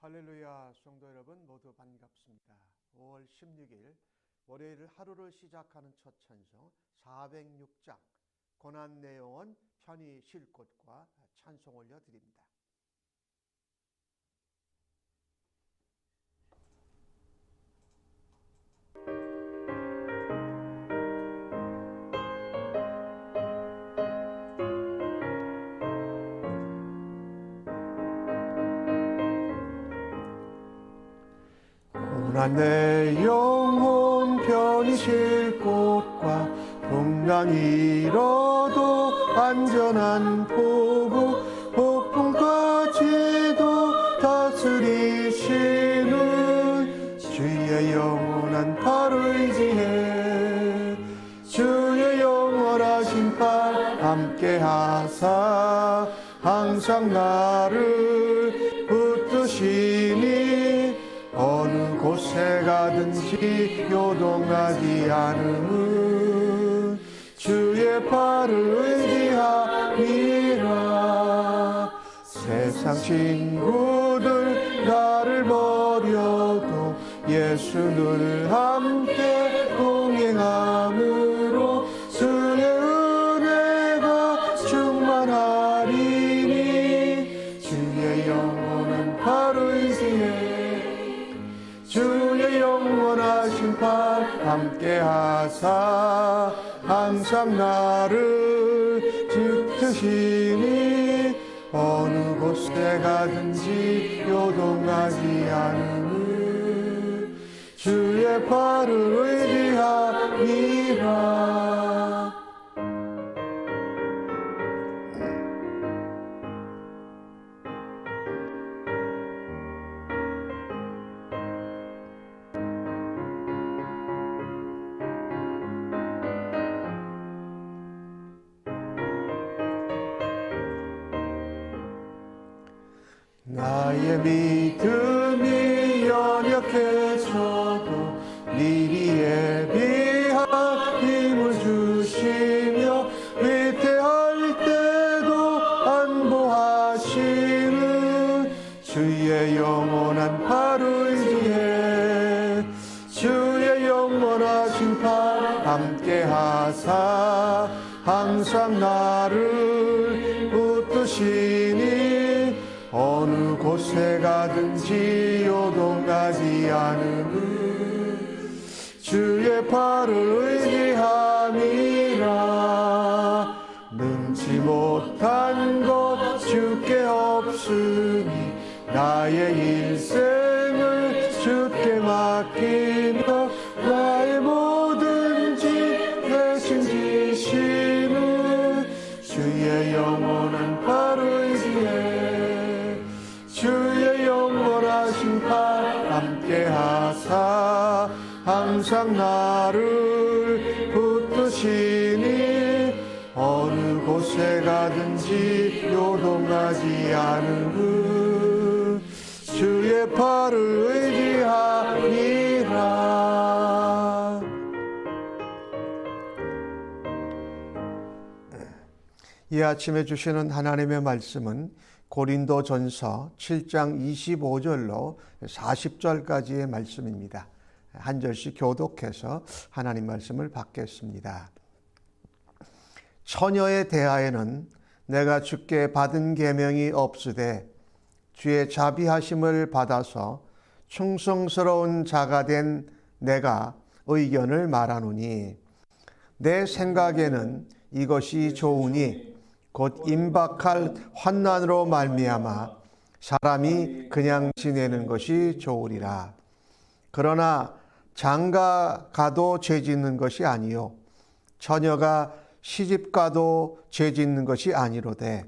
할렐루야, 성도 여러분 모두 반갑습니다. 5월 16일 월요일 하루를 시작하는 첫 찬송 406장 고난 내용은 편히 쉴 곳과 찬송 올려드립니다. 고난 내 영혼 편히 쉴 곳과 풍랑 잃어도 안전한 포구 폭풍까지도 다스리시는 주의 영원한 팔을 의지해 주의 영원하신 팔 함께 하사 항상 나를 붙드시니 어느 곳에 가든지 요동하지 않음은 주의 팔을 의지함이라. 세상 친구들 나를 버려도 예수 늘 함께 동행함으로 주의 은혜가 충만하리니 주의 영원한 팔을 의지해 주의 영원하신 팔 함께 하사 항상 나를 지키시니 어느 곳에 가든지 요동하지 않음은 주의 팔을 의지함이라. 나의 믿음이 연약해져도 미리 예비한 힘을 주시며 위태할 때도 안보하시는 주의 영원한 팔을 의지해 주의 영원하신 팔 함께 하사 항상 나를 붙드시니 어느 곳에 가든지 요동하지 않음은 주의 팔을 의지함이라. 능치 못한 것 주께 없으니 나의 일생을 주께 맡기며 나의 뭐든지 대신 지시는 주의 영원한 팔을 의지해 주의 영원하신 팔 함께 하사 항상 나를 붙드시니 어느 곳에 가든지 요동하지 않음은 주의 팔을 의지함이라. 이 아침에 주시는 하나님의 말씀은 고린도전서 7장 25절로 40절까지의 말씀입니다. 한 절씩 교독해서 하나님 말씀을 받겠습니다. 처녀에 대하여는 내가 주께 받은 계명이 없으되 주의 자비하심을 받아서 충성스러운 자가 된 내가 의견을 말하노니 내 생각에는 이것이 좋으니 곧 임박할 환난으로 말미암아 사람이 그냥 지내는 것이 좋으리라. 그러나 장가가도 죄짓는 것이 아니요 처녀가 시집가도 죄짓는 것이 아니로되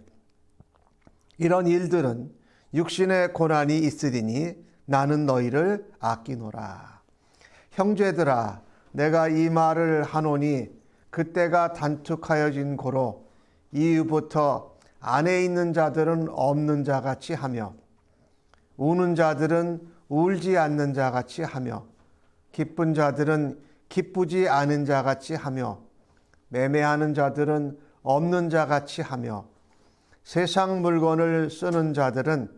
이런 일들은 육신의 고난이 있으리니 나는 너희를 아끼노라. 형제들아 내가 이 말을 하노니 그때가 단축하여진 고로 이후부터 안에 있는 자들은 없는 자같이 하며 우는 자들은 울지 않는 자같이 하며 기쁜 자들은 기쁘지 않은 자같이 하며 매매하는 자들은 없는 자같이 하며 세상 물건을 쓰는 자들은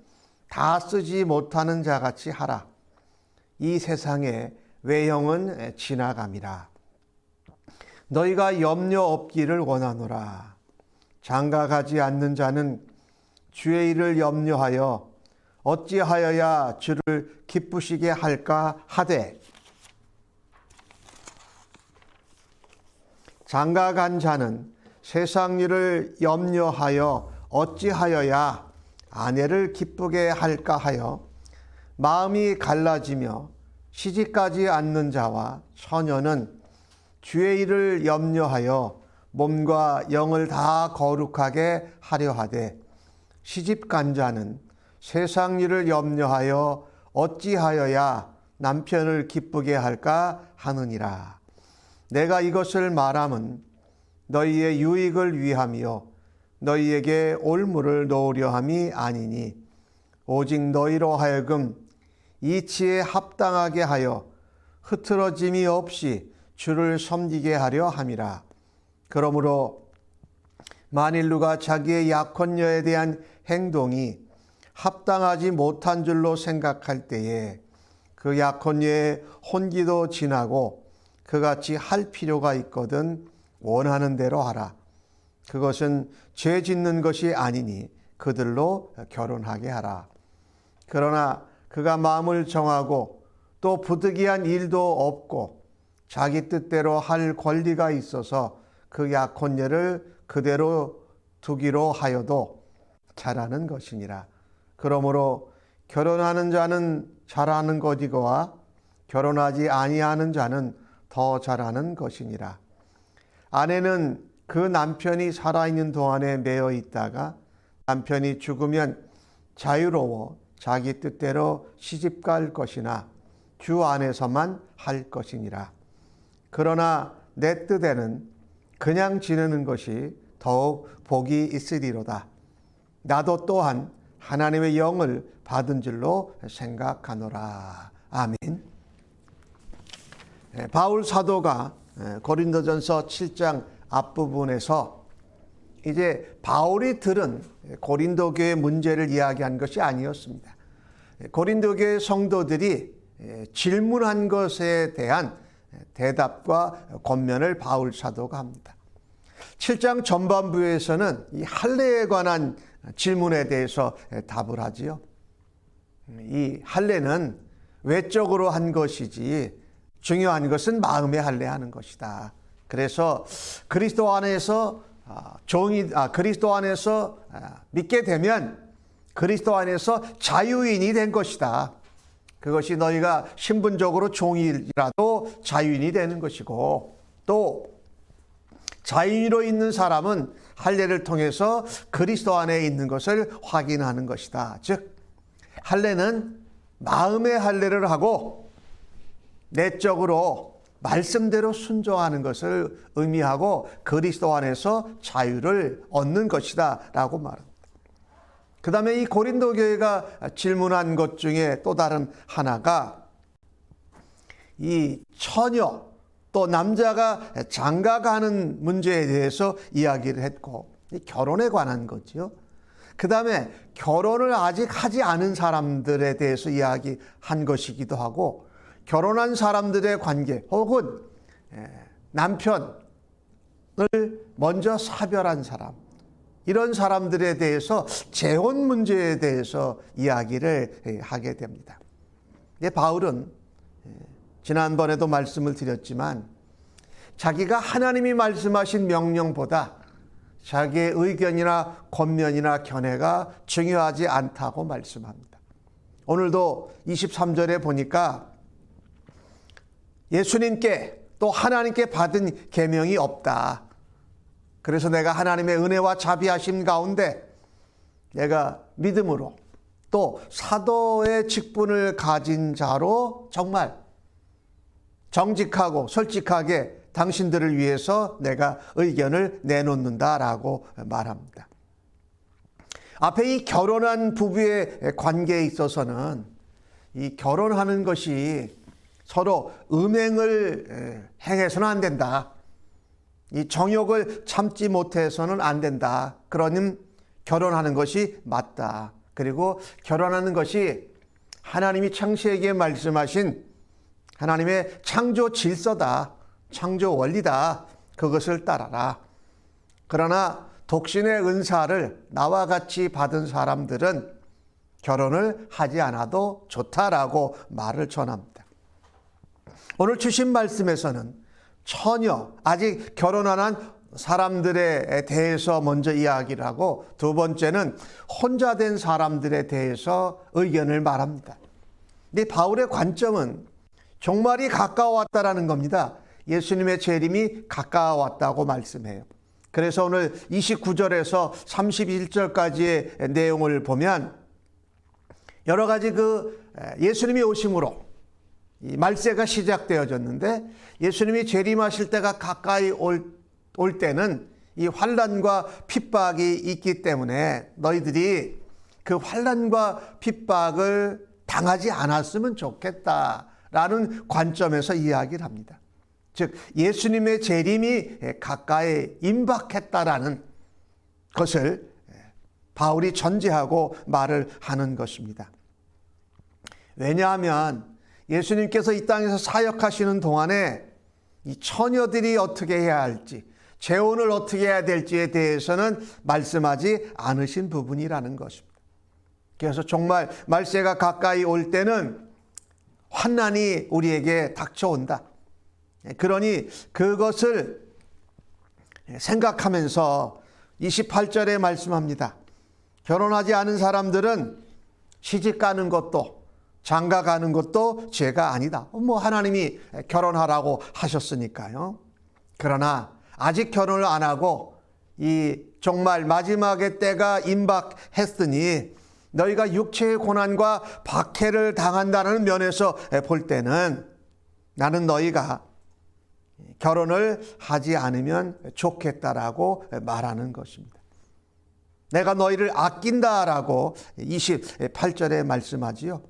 다 쓰지 못하는 자같이 하라. 이 세상의 외형은 지나감이라. 너희가 염려 없기를 원하노라. 장가가지 않는 자는 주의 일을 염려하여 어찌하여야 주를 기쁘시게 할까 하되, 장가간 자는 세상 일을 염려하여 어찌하여야 아내를 기쁘게 할까 하여 마음이 갈라지며 시집가지 않는 자와 처녀는 주의 일을 염려하여 몸과 영을 다 거룩하게 하려 하되, 시집간 자는 세상 일을 염려하여 어찌하여야 남편을 기쁘게 할까 하느니라. 내가 이것을 말함은 너희의 유익을 위함이요 너희에게 올무를 놓으려 함이 아니니, 오직 너희로 하여금 이치에 합당하게 하여 흐트러짐이 없이 주를 섬기게 하려 함이라. 그러므로 만일 누가 자기의 약혼녀에 대한 행동이 합당하지 못한 줄로 생각할 때에 그 약혼녀의 혼기도 지나고 그같이 할 필요가 있거든 원하는 대로 하라. 그것은 죄 짓는 것이 아니니 그들로 결혼하게 하라. 그러나 그가 마음을 정하고 또 부득이한 일도 없고 자기 뜻대로 할 권리가 있어서 그 약혼녀를 그대로 두기로 하여도 잘하는 것이니라. 그러므로 결혼하는 자는 잘하는 것이거와 결혼하지 아니하는 자는 더 잘하는 것이니라. 아내는 그 남편이 살아있는 동안에 매여 있다가 남편이 죽으면 자유로워 자기 뜻대로 시집갈 것이나 주 안에서만 할 것이니라. 그러나 내 뜻에는 그냥 지내는 것이 더욱 복이 있으리로다. 나도 또한 하나님의 영을 받은 줄로 생각하노라. 아멘. 바울 사도가 고린도전서 7장 앞부분에서 이제 바울이 들은 고린도 교회 문제를 이야기한 것이 아니었습니다. 고린도 교회 성도들이 질문한 것에 대한 대답과 권면을 바울 사도가 합니다. 7장 전반부에서는 이 할례에 관한 질문에 대해서 답을 하지요. 이 할례는 외적으로 한 것이지 중요한 것은 마음에 할례하는 것이다. 그래서 그리스도 안에서 그리스도 안에서 믿게 되면 그리스도 안에서 자유인이 된 것이다. 그것이 너희가 신분적으로 종이라도 자유인이 되는 것이고, 또 자유인으로 있는 사람은 할례를 통해서 그리스도 안에 있는 것을 확인하는 것이다. 즉 할례는 마음의 할례를 하고 내적으로 말씀대로 순종하는 것을 의미하고 그리스도 안에서 자유를 얻는 것이다 라고 말합니다. 그 다음에 이 고린도 교회가 질문한 것 중에 또 다른 하나가 이 처녀 또 남자가 장가가는 문제에 대해서 이야기를 했고, 결혼에 관한 거죠. 그 다음에 결혼을 아직 하지 않은 사람들에 대해서 이야기한 것이기도 하고, 결혼한 사람들의 관계 혹은 남편을 먼저 사별한 사람, 이런 사람들에 대해서 재혼 문제에 대해서 이야기를 하게 됩니다. 바울은 지난번에도 말씀을 드렸지만 자기가 하나님이 말씀하신 명령보다 자기의 의견이나 권면이나 견해가 중요하지 않다고 말씀합니다. 오늘도 23절에 보니까 예수님께 또 하나님께 받은 계명이 없다. 그래서 내가 하나님의 은혜와 자비하심 가운데 내가 믿음으로 또 사도의 직분을 가진 자로 정말 정직하고 솔직하게 당신들을 위해서 내가 의견을 내놓는다라고 말합니다. 앞에 이 결혼한 부부의 관계에 있어서는 이 결혼하는 것이 서로 음행을 행해서는 안 된다. 이 정욕을 참지 못해서는 안 된다. 그러니 결혼하는 것이 맞다. 그리고 결혼하는 것이 하나님이 창세기에 말씀하신 하나님의 창조 질서다, 창조 원리다. 그것을 따라라. 그러나 독신의 은사를 나와 같이 받은 사람들은 결혼을 하지 않아도 좋다라고 말을 전합니다. 오늘 주신 말씀에서는 처녀, 아직 결혼 안 한 사람들에 대해서 먼저 이야기를 하고, 두 번째는 혼자 된 사람들에 대해서 의견을 말합니다. 근데 바울의 관점은 종말이 가까워왔다라는 겁니다. 예수님의 재림이 가까워왔다고 말씀해요. 그래서 오늘 29절에서 31절까지의 내용을 보면 여러 가지 예수님이 오심으로 이 말세가 시작되어졌는데, 예수님이 재림하실 때가 가까이 올 때는 이 환난과 핍박이 있기 때문에 너희들이 그 환난과 핍박을 당하지 않았으면 좋겠다라는 관점에서 이야기를 합니다. 즉 예수님의 재림이 가까이 임박했다라는 것을 바울이 전제하고 말을 하는 것입니다. 왜냐하면 예수님께서 이 땅에서 사역하시는 동안에 이 처녀들이 어떻게 해야 할지, 재혼을 어떻게 해야 될지에 대해서는 말씀하지 않으신 부분이라는 것입니다. 그래서 정말 말세가 가까이 올 때는 환난이 우리에게 닥쳐온다. 그러니 그것을 생각하면서 28절에 말씀합니다. 결혼하지 않은 사람들은 시집 가는 것도 장가 가는 것도 죄가 아니다. 하나님이 결혼하라고 하셨으니까요. 그러나 아직 결혼을 안 하고 이 정말 마지막의 때가 임박했으니 너희가 육체의 고난과 박해를 당한다는 면에서 볼 때는 나는 너희가 결혼을 하지 않으면 좋겠다라고 말하는 것입니다. 내가 너희를 아낀다라고 28절에 말씀하지요.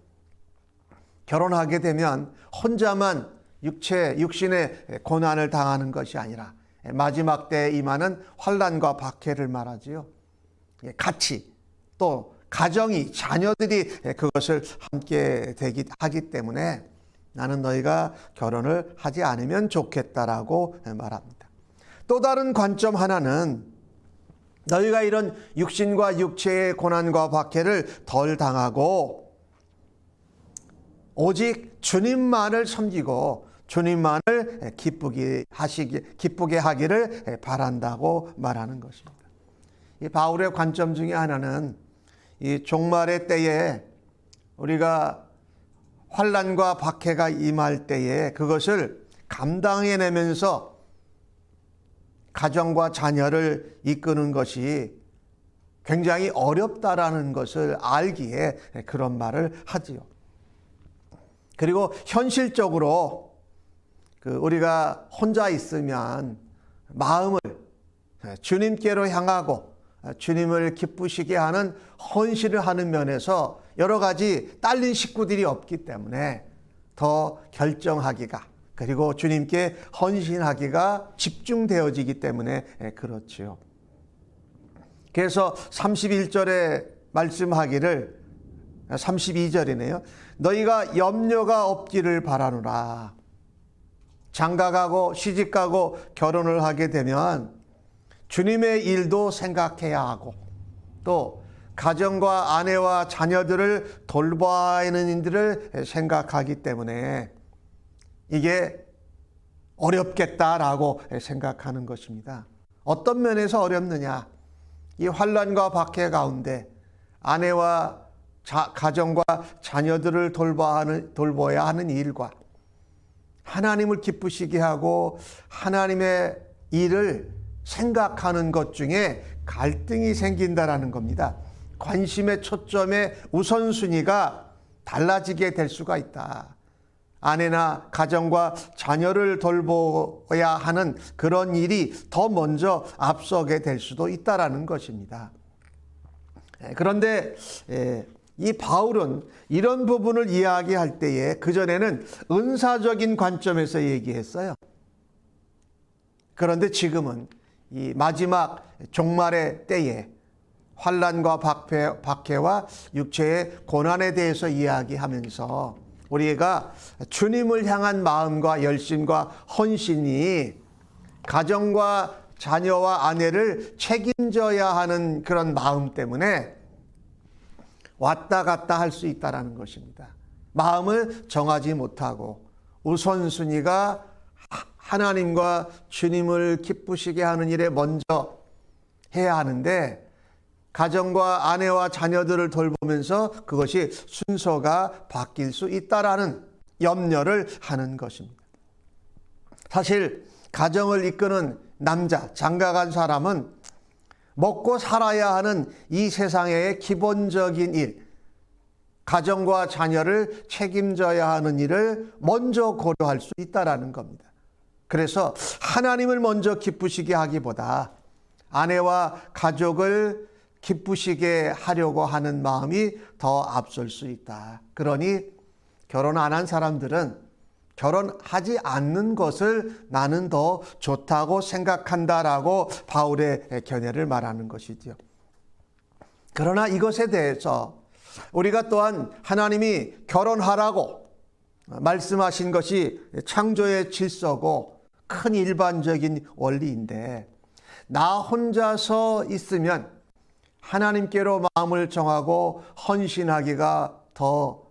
결혼하게 되면 혼자만 육신의 고난을 당하는 것이 아니라 마지막 때에 임하는 환난과 박해를 말하지요. 같이 또 가정이, 자녀들이 그것을 함께 하기 때문에 나는 너희가 결혼을 하지 않으면 좋겠다라고 말합니다. 또 다른 관점 하나는 너희가 이런 육신과 육체의 고난과 박해를 덜 당하고 오직 주님만을 섬기고 주님만을 기쁘게 하기를 바란다고 말하는 것입니다. 이 바울의 관점 중에 하나는 이 종말의 때에 우리가 환난과 박해가 임할 때에 그것을 감당해내면서 가정과 자녀를 이끄는 것이 굉장히 어렵다라는 것을 알기에 그런 말을 하지요. 그리고 현실적으로 우리가 혼자 있으면 마음을 주님께로 향하고 주님을 기쁘시게 하는 헌신을 하는 면에서 여러 가지 딸린 식구들이 없기 때문에 더 결정하기가, 그리고 주님께 헌신하기가 집중되어지기 때문에 그렇지요. 그래서 31절에 말씀하기를, 32절이네요. 너희가 염려가 없기를 바라노라. 장가가고 시집가고 결혼을 하게 되면 주님의 일도 생각해야 하고 또 가정과 아내와 자녀들을 돌봐야 하는 일들을 생각하기 때문에 이게 어렵겠다라고 생각하는 것입니다. 어떤 면에서 어렵느냐? 이 환난과 박해 가운데 아내와 가정과 자녀들을 돌봐야 하는 일과 하나님을 기쁘시게 하고 하나님의 일을 생각하는 것 중에 갈등이 생긴다라는 겁니다. 관심의 초점의 우선순위가 달라지게 될 수가 있다. 아내나 가정과 자녀를 돌봐야 하는 그런 일이 더 먼저 앞서게 될 수도 있다라는 것입니다. 그런데 이 바울은 이런 부분을 이야기할 때에 그전에는 은사적인 관점에서 얘기했어요. 그런데 지금은 이 마지막 종말의 때에 환난과 박해와 육체의 고난에 대해서 이야기하면서 우리가 주님을 향한 마음과 열심과 헌신이 가정과 자녀와 아내를 책임져야 하는 그런 마음 때문에 왔다 갔다 할 수 있다는 것입니다. 마음을 정하지 못하고 우선순위가 하나님과 주님을 기쁘시게 하는 일에 먼저 해야 하는데 가정과 아내와 자녀들을 돌보면서 그것이 순서가 바뀔 수 있다라는 염려를 하는 것입니다. 사실 가정을 이끄는 남자, 장가간 사람은 먹고 살아야 하는 이 세상의 기본적인 일, 가정과 자녀를 책임져야 하는 일을 먼저 고려할 수 있다는 겁니다. 그래서 하나님을 먼저 기쁘시게 하기보다 아내와 가족을 기쁘시게 하려고 하는 마음이 더 앞설 수 있다. 그러니 결혼 안 한 사람들은 결혼하지 않는 것을 나는 더 좋다고 생각한다라고 바울의 견해를 말하는 것이죠. 그러나 이것에 대해서 우리가 또한 하나님이 결혼하라고 말씀하신 것이 창조의 질서고 큰 일반적인 원리인데 나 혼자서 있으면 하나님께로 마음을 정하고 헌신하기가 더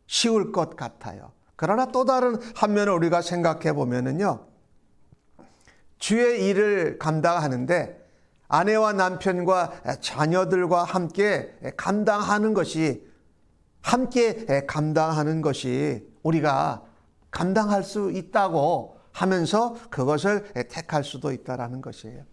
쉬울 것 같아요. 그러나 또 다른 한면을 우리가 생각해 보면은요, 주의 일을 감당하는데 아내와 남편과 자녀들과 함께 감당하는 것이 우리가 감당할 수 있다고 하면서 그것을 택할 수도 있다라는 것이에요.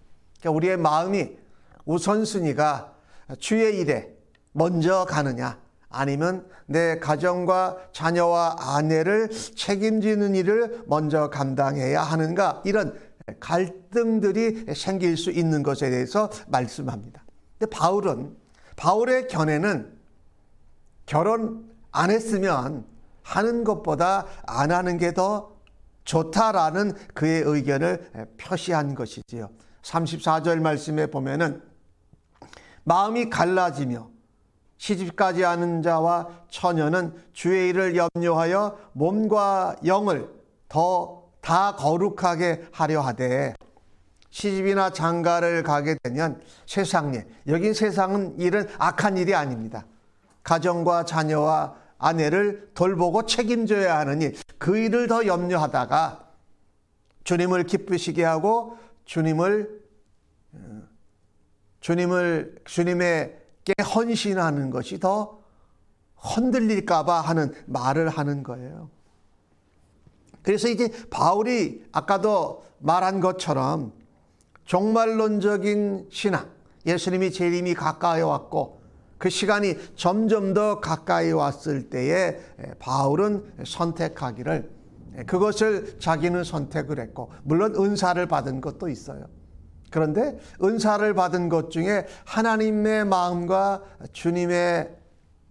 그러니까 우리의 마음이 우선순위가 주의 일에 먼저 가느냐 아니면 내 가정과 자녀와 아내를 책임지는 일을 먼저 감당해야 하는가, 이런 갈등들이 생길 수 있는 것에 대해서 말씀합니다. 근데 바울의 견해는 결혼 안 했으면 하는 것보다 안 하는 게 더 좋다라는 그의 의견을 표시한 것이지요. 34절 말씀에 보면은 마음이 갈라지며 시집가지 않은 자와 처녀는 주의 일을 염려하여 몸과 영을 다 거룩하게 하려 하되 시집이나 장가를 가게 되면 세상에, 여긴 세상은 일은 악한 일이 아닙니다. 가정과 자녀와 아내를 돌보고 책임져야 하는 일, 그 일을 더 염려하다가 주님을 기쁘시게 하고 주님에게 헌신하는 것이 더 흔들릴까 봐 하는 말을 하는 거예요. 그래서 이제 바울이 아까도 말한 것처럼 종말론적인 신앙, 예수님이 재림이 가까이 왔고 그 시간이 점점 더 가까이 왔을 때에 바울은 선택하기를, 그것을 자기는 선택을 했고, 물론 은사를 받은 것도 있어요. 그런데 은사를 받은 것 중에 하나님의 마음과 주님의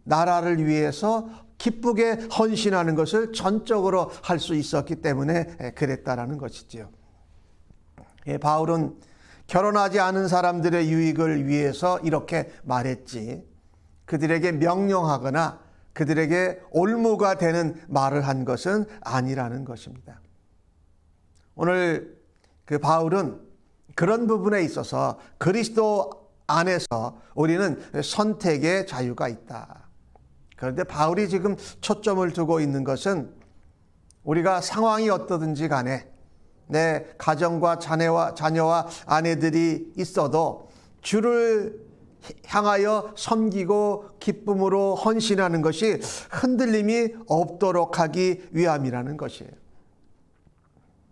나라를 위해서 기쁘게 헌신하는 것을 전적으로 할 수 있었기 때문에 그랬다라는 것이지요. 바울은 결혼하지 않은 사람들의 유익을 위해서 이렇게 말했지, 그들에게 명령하거나 그들에게 올무가 되는 말을 한 것은 아니라는 것입니다. 오늘 그 바울은 그런 부분에 있어서 그리스도 안에서 우리는 선택의 자유가 있다. 그런데 바울이 지금 초점을 두고 있는 것은 우리가 상황이 어떠든지 간에 내 가정과 자녀와 아내들이 있어도 주를 향하여 섬기고 기쁨으로 헌신하는 것이 흔들림이 없도록 하기 위함이라는 것이에요.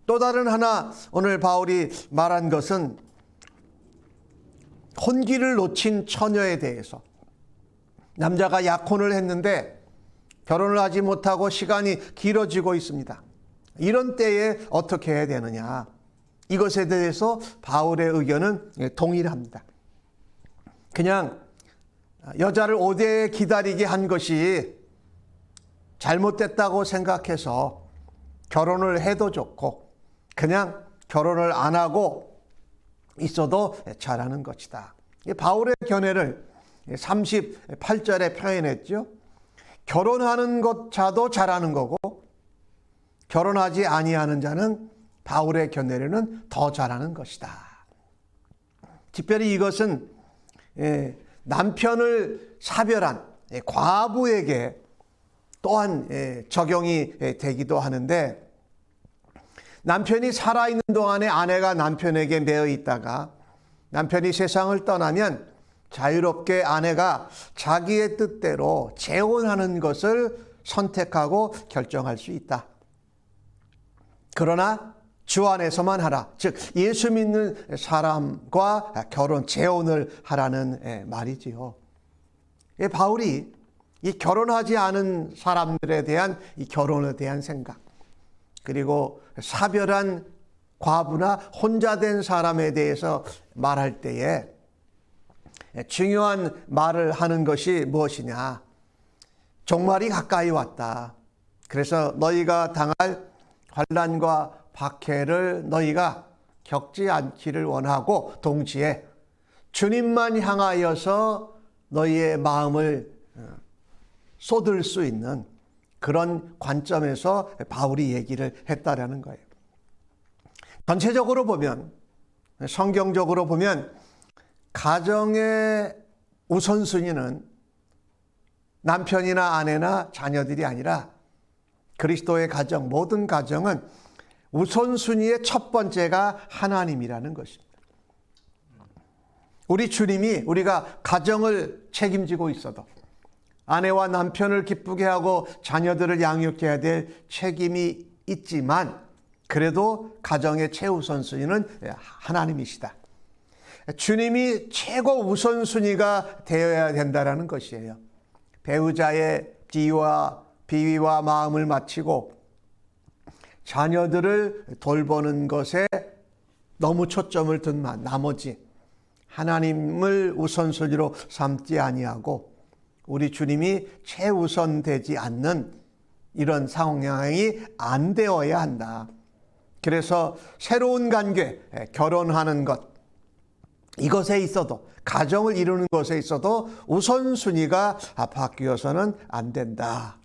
또 다른 하나 오늘 바울이 말한 것은 혼기를 놓친 처녀에 대해서, 남자가 약혼을 했는데 결혼을 하지 못하고 시간이 길어지고 있습니다. 이런 때에 어떻게 해야 되느냐, 이것에 대해서 바울의 의견은 동일합니다. 그냥 여자를 오래 기다리게 한 것이 잘못됐다고 생각해서 결혼을 해도 좋고 그냥 결혼을 안 하고 있어도 잘하는 것이다. 이 바울의 견해를 38절에 표현했죠. 결혼하는 것자도 잘하는 거고 결혼하지 아니하는 자는 바울의 견해로는 더 잘하는 것이다. 특별히 이것은 남편을 사별한 과부에게 또한 적용이 되기도 하는데, 남편이 살아있는 동안에 아내가 남편에게 매여 있다가 남편이 세상을 떠나면 자유롭게 아내가 자기의 뜻대로 재혼하는 것을 선택하고 결정할 수 있다. 그러나 주 안에서만 하라. 즉 예수 믿는 사람과 결혼, 재혼을 하라는 말이지요. 바울이 이 결혼하지 않은 사람들에 대한 이 결혼에 대한 생각, 그리고 사별한 과부나 혼자 된 사람에 대해서 말할 때에 중요한 말을 하는 것이 무엇이냐. 종말이 가까이 왔다. 그래서 너희가 당할 환난과 박해를 너희가 겪지 않기를 원하고, 동시에 주님만 향하여서 너희의 마음을 쏟을 수 있는 그런 관점에서 바울이 얘기를 했다라는 거예요. 전체적으로 보면, 성경적으로 보면 가정의 우선순위는 남편이나 아내나 자녀들이 아니라 그리스도의 가정, 모든 가정은 우선순위의 첫 번째가 하나님이라는 것입니다. 우리 주님이 우리가 가정을 책임지고 있어도, 아내와 남편을 기쁘게 하고 자녀들을 양육해야 될 책임이 있지만, 그래도 가정의 최우선순위는 하나님이시다. 주님이 최고 우선순위가 되어야 된다는 것이에요. 배우자의 비위와 마음을 맞추고 자녀들을 돌보는 것에 너무 초점을 둔 나머지 하나님을 우선순위로 삼지 아니하고 우리 주님이 최우선되지 않는 이런 상황이 안 되어야 한다. 그래서 새로운 관계, 결혼하는 것, 이것에 있어도, 가정을 이루는 것에 있어도 우선순위가 바뀌어서는 안 된다.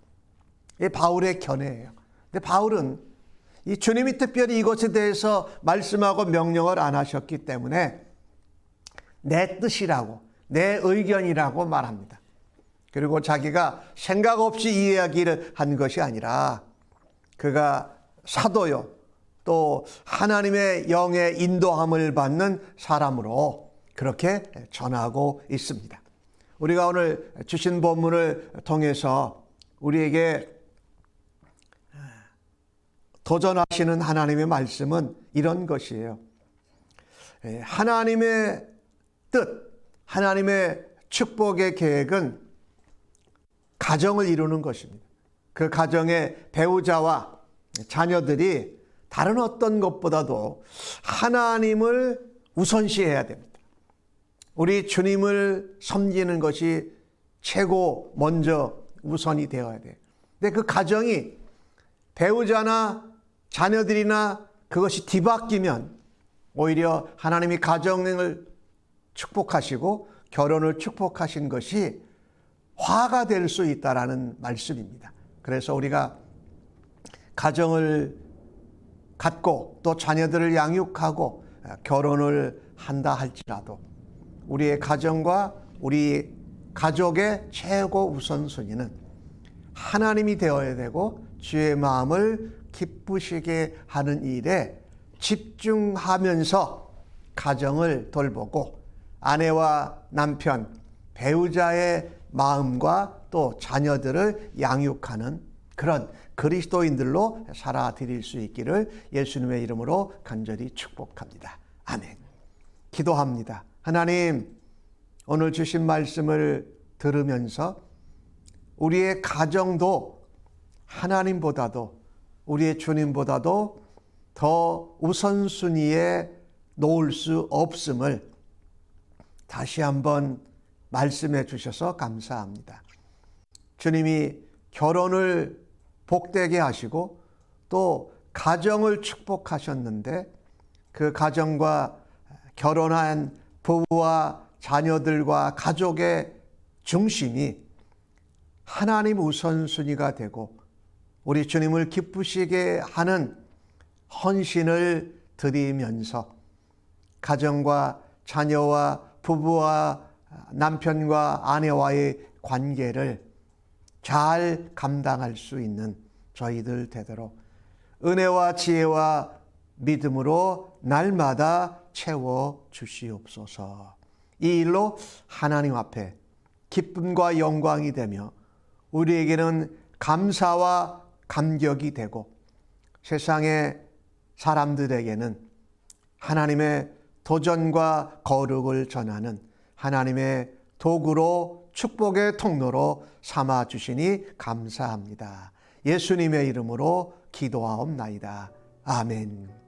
이게 바울의 견해예요. 근데 바울은 이 주님이 특별히 이것에 대해서 말씀하고 명령을 안 하셨기 때문에 내 뜻이라고, 내 의견이라고 말합니다. 그리고 자기가 생각 없이 이 이야기를 한 것이 아니라 그가 사도요, 또 하나님의 영의 인도함을 받는 사람으로 그렇게 전하고 있습니다. 우리가 오늘 주신 본문을 통해서 우리에게 도전하시는 하나님의 말씀은 이런 것이에요. 하나님의 뜻, 하나님의 축복의 계획은 가정을 이루는 것입니다. 그 가정의 배우자와 자녀들이 다른 어떤 것보다도 하나님을 우선시해야 됩니다. 우리 주님을 섬기는 것이 최고 먼저 우선이 되어야 돼요. 근데 그 가정이 배우자나 자녀들이나 그것이 뒤바뀌면 오히려 하나님이 가정을 축복하시고 결혼을 축복하신 것이 화가 될 수 있다라는 말씀입니다. 그래서 우리가 가정을 갖고 또 자녀들을 양육하고 결혼을 한다 할지라도 우리의 가정과 우리 가족의 최고 우선순위는 하나님이 되어야 되고 주의 마음을 기쁘시게 하는 일에 집중하면서 가정을 돌보고 아내와 남편, 배우자의 마음과 또 자녀들을 양육하는 그런 그리스도인들로 살아드릴 수 있기를 예수님의 이름으로 간절히 축복합니다. 아멘. 기도합니다. 하나님, 오늘 주신 말씀을 들으면서 우리의 가정도 하나님보다도 우리의 주님보다도 더 우선순위에 놓을 수 없음을 다시 한번 말씀해 주셔서 감사합니다. 주님이 결혼을 복되게 하시고 또 가정을 축복하셨는데 그 가정과 결혼한 부부와 자녀들과 가족의 중심이 하나님 우선순위가 되고 우리 주님을 기쁘시게 하는 헌신을 드리면서 가정과 자녀와 부부와 남편과 아내와의 관계를 잘 감당할 수 있는 저희들 되도록 은혜와 지혜와 믿음으로 날마다 채워 주시옵소서. 이 일로 하나님 앞에 기쁨과 영광이 되며 우리에게는 감사와 감격이 되고 세상의 사람들에게는 하나님의 도전과 거룩을 전하는 하나님의 도구로 축복의 통로로 삼아 주시니 감사합니다. 예수님의 이름으로 기도하옵나이다. 아멘.